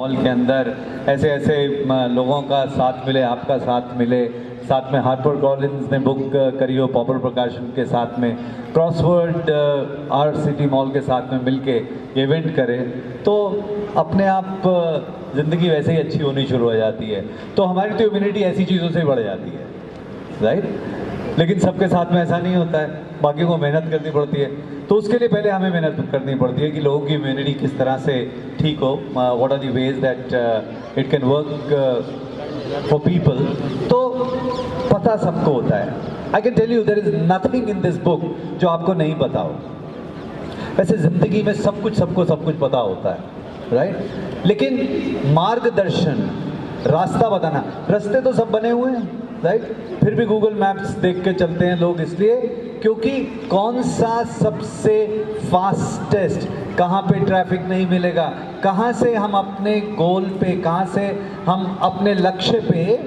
Mall के अंदर ऐसे ऐसे लोगों का साथ मिले, आपका साथ मिले, साथ में हार्पर कॉलिन्स ने बुक करी हो पॉपुलर प्रकाशन के साथ में, क्रॉसवर्ड आर्ट सिटी मॉल के साथ में मिलके इवेंट करें तो अपने आप ज़िंदगी वैसे ही अच्छी होनी शुरू हो जाती है। तो हमारी तो इम्यूनिटी ऐसी चीज़ों से बढ़ जाती है, राइट। लेकिन सबके साथ में ऐसा नहीं होता है, बाकी को मेहनत करनी पड़ती है। तो उसके लिए पहले हमें मेहनत करनी पड़ती है कि लोगों की इम्यूनिटी किस तरह से ठीक हो, what are the ways that it can work for people. तो पता सबको होता है। I can tell you there is nothing in this book जो आपको नहीं पता हो। वैसे ज़िंदगी में सब कुछ सबको सब कुछ पता होता है, राइट। लेकिन मार्गदर्शन, रास्ता बताना, रास्ते तो सब बने हुए हैं, राइट। फिर भी गूगल मैप्स देख के चलते हैं लोग, इसलिए क्योंकि कौन सा सबसे फास्टेस्ट, कहाँ पे ट्रैफिक नहीं मिलेगा, कहाँ से हम अपने गोल पे, कहाँ से हम अपने लक्ष्य पे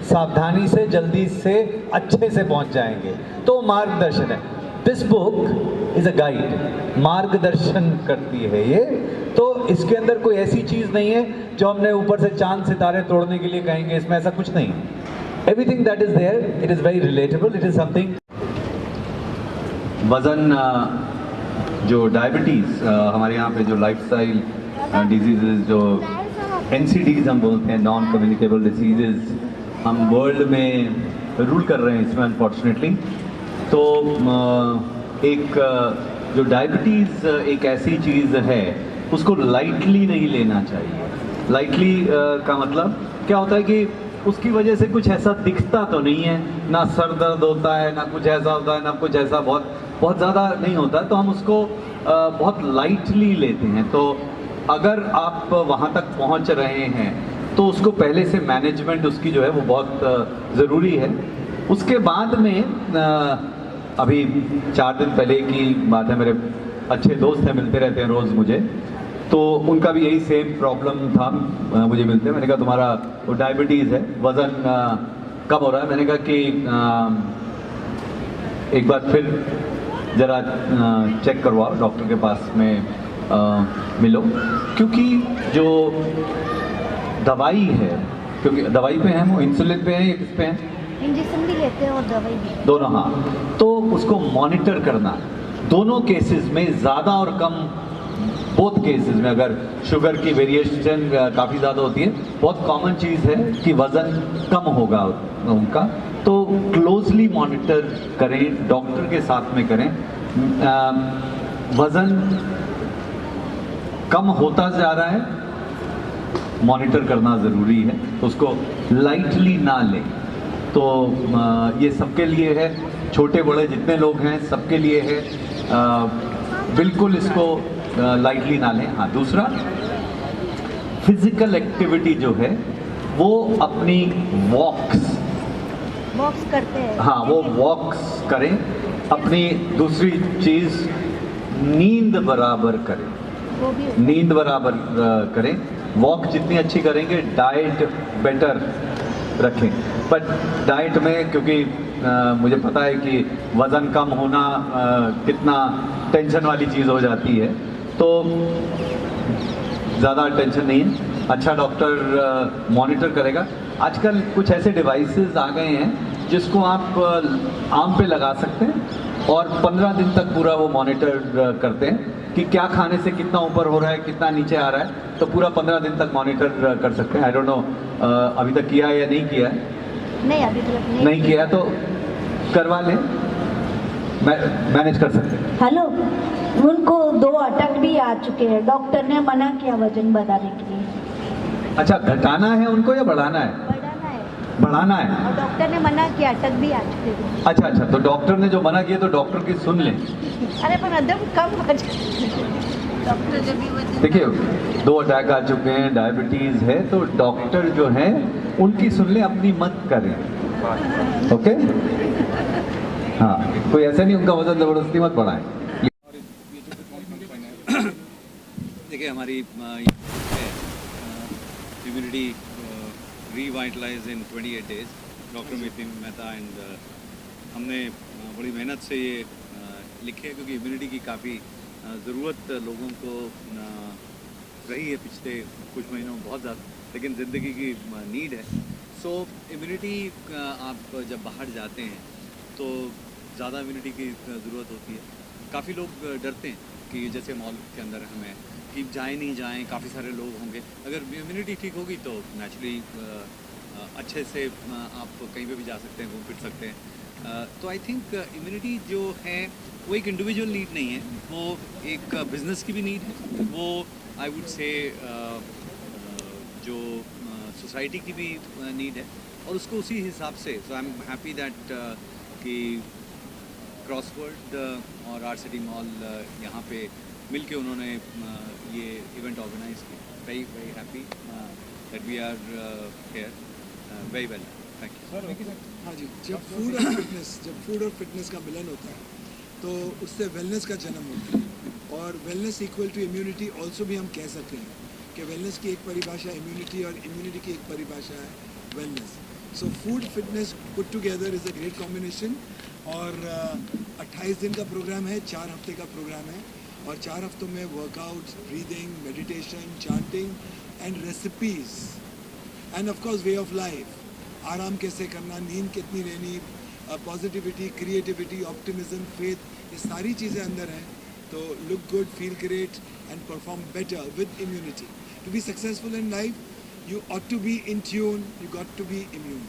सावधानी से, जल्दी से, अच्छे से पहुंच जाएंगे, तो मार्गदर्शन है। This book is a guide, मार्गदर्शन करती है ये। तो इसके अंदर कोई ऐसी चीज़ नहीं है जो हमने ऊपर से चांद सितारे तोड़ने के लिए कहेंगे, इसमें ऐसा कुछ नहीं है। Everything that is there, it is very relatable. It is something. वज़न, जो डायबिटीज़, हमारे यहाँ पे जो लाइफस्टाइल डिजीज़, जो NCDs हम बोलते हैं, नॉन कम्युनिकेबल डिजीज़, हम वर्ल्ड में रूल कर रहे हैं इसमें अनफॉर्चुनेटली। तो एक जो डायबिटीज़ एक ऐसी चीज़ है, उसको लाइटली नहीं लेना चाहिए। लाइटली का मतलब क्या होता है कि उसकी वजह से कुछ ऐसा दिखता तो नहीं है, ना सर दर्द होता है, ना कुछ ऐसा होता है, ना कुछ ऐसा बहुत ज़्यादा नहीं होता है, तो हम उसको बहुत लाइटली लेते हैं। तो अगर आप वहाँ तक पहुँच रहे हैं तो उसको पहले से मैनेजमेंट उसकी जो है वो बहुत ज़रूरी है। उसके बाद में अभी 4 दिन पहले की बात है, मेरे अच्छे दोस्त हैं, मिलते रहते हैं रोज़ मुझे, तो उनका भी यही सेम प्रॉब्लम था, मुझे मिलते। मैंने कहा तुम्हारा वो डायबिटीज़ है, वज़न कम हो रहा है। मैंने कहा कि एक बार फिर ज़रा चेक करवाओ, डॉक्टर के पास में मिलो, क्योंकि जो दवाई है, क्योंकि दवाई पे हैं वो, इंसुलिन पे हैं या किस पे हैं? इंजेक्शन भी लेते हैं और दवाई भी, दोनों। हाँ, तो उसको मॉनिटर करना, दोनों केसेस में ज़्यादा और कम, बोथ केसेस में अगर शुगर की वेरिएशन काफ़ी ज़्यादा होती है, बहुत कॉमन चीज़ है कि वज़न कम होगा उनका, तो क्लोजली मॉनिटर करें, डॉक्टर के साथ में करें। वज़न कम होता जा रहा है, मॉनिटर करना ज़रूरी है, तो उसको लाइटली ना लें। तो ये सबके लिए है, छोटे बड़े जितने लोग हैं सबके लिए है, बिल्कुल इसको लाइटली ना लें। हाँ, दूसरा, फिजिकल एक्टिविटी जो है वो अपनी वॉक्स करते हैं, हाँ वो वॉक्स करें। अपनी दूसरी चीज़, नींद बराबर करें, वो भी नींद बराबर करें। वॉक जितनी अच्छी करेंगे, डाइट बेटर रखें। बट डाइट में, क्योंकि मुझे पता है कि वज़न कम होना कितना टेंशन वाली चीज़ हो जाती है, तो ज़्यादा टेंशन नहीं है, अच्छा डॉक्टर मॉनिटर करेगा। आजकल कुछ ऐसे डिवाइसेस आ गए हैं जिसको आप आम पे लगा सकते हैं और 15 दिन तक पूरा वो मॉनिटर करते हैं कि क्या खाने से कितना ऊपर हो रहा है, कितना नीचे आ रहा है, तो पूरा 15 दिन तक मॉनिटर कर सकते हैं। आई डोंट नो अभी तक किया है या नहीं किया है? नहीं, अभी तक नहीं किया है, तो करवा लें, मैनेज कर सकते हैं। हेलो, उनको 2 अटक भी आ चुके हैं, डॉक्टर ने मना किया वजन बढ़ाने के लिए। अच्छा, घटाना है उनको या बढ़ाना है? बढ़ाना है, बढ़ाना है। और डॉक्टर ने मना किया, अटक भी आ चुके हैं। अच्छा अच्छा, तो डॉक्टर ने जो मना किया तो डॉक्टर की सुन लें। अरे पर एकदम कम वजन, डॉक्टर जब भी वजन, देखिए 2 अटैक आ चुके हैं, डायबिटीज़ है, तो डॉक्टर जो है उनकी सुन लें, अपनी मत करें, ओके। हाँ, कोई ऐसा नहीं उनका वजन ज़बरदस्ती मत बढ़ाएं। देखिए हमारी immunity revitalise in 28 days, doctor Nitin Mehta and हमने बड़ी मेहनत से ये लिखे, क्योंकि इम्यूनिटी की काफ़ी ज़रूरत लोगों को रही है पिछले कुछ महीनों में बहुत ज़्यादा, लेकिन ज़िंदगी की नीड है। सो इम्यूनिटी आप जब बाहर जाते हैं तो ज़्यादा इम्यूनिटी की ज़रूरत होती है। काफ़ी लोग डरते हैं कि जैसे मॉल के अंदर हमें कि जाएं नहीं जाएं, काफ़ी सारे लोग होंगे। अगर इम्यूनिटी ठीक होगी तो नेचुरली अच्छे से आप कहीं पे भी जा सकते हैं, घूम फिर सकते हैं। तो आई थिंक इम्यूनिटी जो है वो एक इंडिविजुअल नीड नहीं है, वो एक बिज़नेस की भी नीड है, वो आई वुड से जो सोसाइटी की भी नीड है, और उसको उसी हिसाब से। So I am happy that कि क्रॉसवर्ड और आर सिटी मॉल यहाँ पे मिलके उन्होंने ये इवेंट ऑर्गेनाइज किया। Very very happy that we are here. Very well, thank you. हाँ जी, जब फूड और फिटनेस का मिलन होता है तो उससे वेलनेस का जन्म होता है, और wellness equal to immunity also भी हम कह सकते हैं कि वेलनेस की एक परिभाषा इम्यूनिटी और इम्यूनिटी की एक परिभाषा है wellness. So food fitness put together is a great combination. और 28 दिन का प्रोग्राम है, 4 हफ्ते का प्रोग्राम है, और 4 हफ्तों में workout, breathing, meditation, chanting and recipes end of course way of life, आराम कैसे करना, नींद कितनी लेनी, पॉजिटिविटी, क्रिएटिविटी, ऑप्टिमिज्म, फेथ, ये सारी चीज़ें अंदर हैं। तो look good, feel great and perform better with immunity. To be successful in life you ought to be in tune, you got to be immune.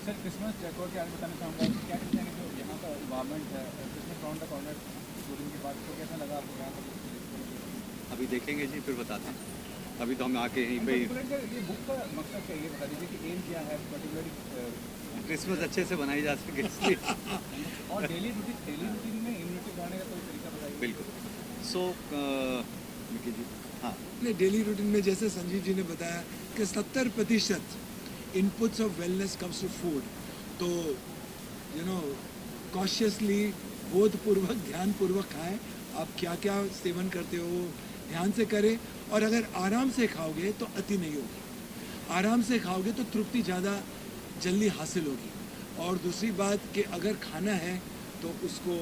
Sir, Christmas decor के बारे में बताना चाहूँगा कि क्या कहते हैं जो यहाँ का इन्वायरमेंट है, क्रिसमस राउंड का कॉर्नर 2 दिन के बाद, तो कैसा लगा आपको यहाँ पर? अभी देखेंगे जी, फिर बताते हैं। अभी तो हम आके यहीं पे ये बुक का मकसद क्या है, ये बता दीजिए कि एम क्या है पर्टिकुलरली क्रिसमस अच्छे से बनाई जा सके इसलिए। और डेली रूटीन में इम्यूनिटी बढ़ाने का कोई तरीका बताइए। बिल्कुल। सो विकी जी, हाँ, अपने डेली रूटीन में जैसे संजीव जी ने बताया कि 70% inputs of wellness comes to food. तो कॉशियसली, बोधपूर्वक, ध्यानपूर्वक खाएं। आप क्या क्या सेवन करते हो ध्यान से करें, और अगर आराम से खाओगे तो अति नहीं होगी। आराम से खाओगे तो तृप्ति ज़्यादा जल्दी हासिल होगी। और दूसरी बात कि अगर खाना है तो उसको,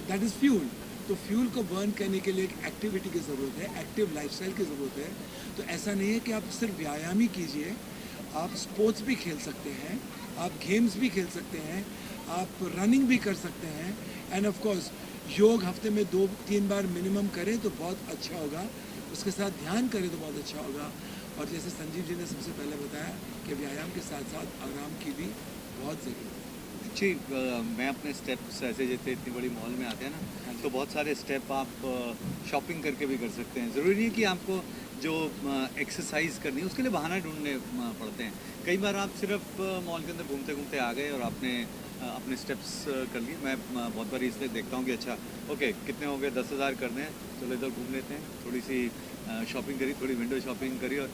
दैट इज़ फ्यूल, तो फ्यूल को बर्न करने के लिए एक एक्टिविटी की ज़रूरत है, एक्टिव लाइफस्टाइल की ज़रूरत है। तो ऐसा नहीं है कि आप सिर्फ व्यायाम ही कीजिए, आप स्पोर्ट्स भी खेल सकते हैं, आप गेम्स भी खेल सकते हैं, आप रनिंग भी कर सकते हैं, एंड ऑफ कोर्स योग हफ्ते में 2-3 बार मिनिमम करें तो बहुत अच्छा होगा। उसके साथ ध्यान करें तो बहुत अच्छा होगा। और जैसे संजीव जी ने सबसे पहले बताया कि व्यायाम के साथ साथ आराम की भी बहुत ज़रूरत है। एक्चुअली मैं अपने स्टेप्स ऐसे, जैसे इतनी बड़ी मॉल में आते हैं ना, तो बहुत सारे स्टेप आप शॉपिंग करके भी कर सकते हैं। ज़रूरी नहीं कि आपको जो एक्सरसाइज करनी है उसके लिए बहाना ढूंढने पड़ते हैं। कई बार आप सिर्फ मॉल के अंदर घूमते घूमते आ गए और आपने अपने स्टेप्स कर लिए। मैं बहुत बार इसलिए देखता हूँ कि अच्छा ओके, कितने हो गए, 10,000 करने हैं, चलो इधर घूम लेते हैं, थोड़ी सी शॉपिंग करी, थोड़ी विंडो शॉपिंग करी, और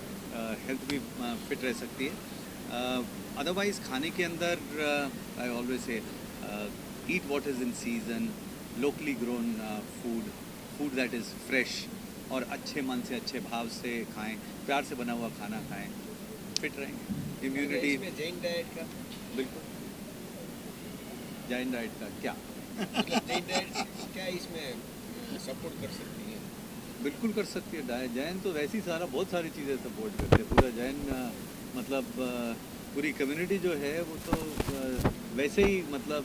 हेल्थ भी फिट रह सकती है। अदरवाइज़ खाने के अंदर I always say eat what is in season, locally grown food that is fresh, और अच्छे मन से, अच्छे भाव से खाएं, प्यार से बना हुआ खाना खाएं, फिट रहेंगे। इम्यूनिटी जैन डाइट का, बिल्कुल, जैन डाइट का क्या मतलब जैन डाइट क्या इसमें सपोर्ट कर सकती है? बिल्कुल कर सकती है। जैन तो वैसे ही बहुत सारी चीज़ें सपोर्ट करते हैं। पूरा जैन मतलब पूरी कम्युनिटी जो है वो तो वैसे ही, मतलब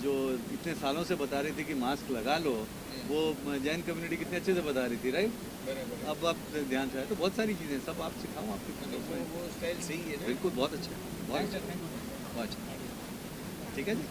जो इतने सालों से बता रही थी कि मास्क लगा लो, वो जैन कम्युनिटी कितने अच्छे से बता रही थी, राइट? बराबर। अब आप ध्यान से आए तो बहुत सारी चीज़ें सब आप सिखाऊँ आपको। वो स्टाइल सही है ना? बिल्कुल, बहुत अच्छा, बहुत अच्छा, बहुत अच्छा। ठीक है जी।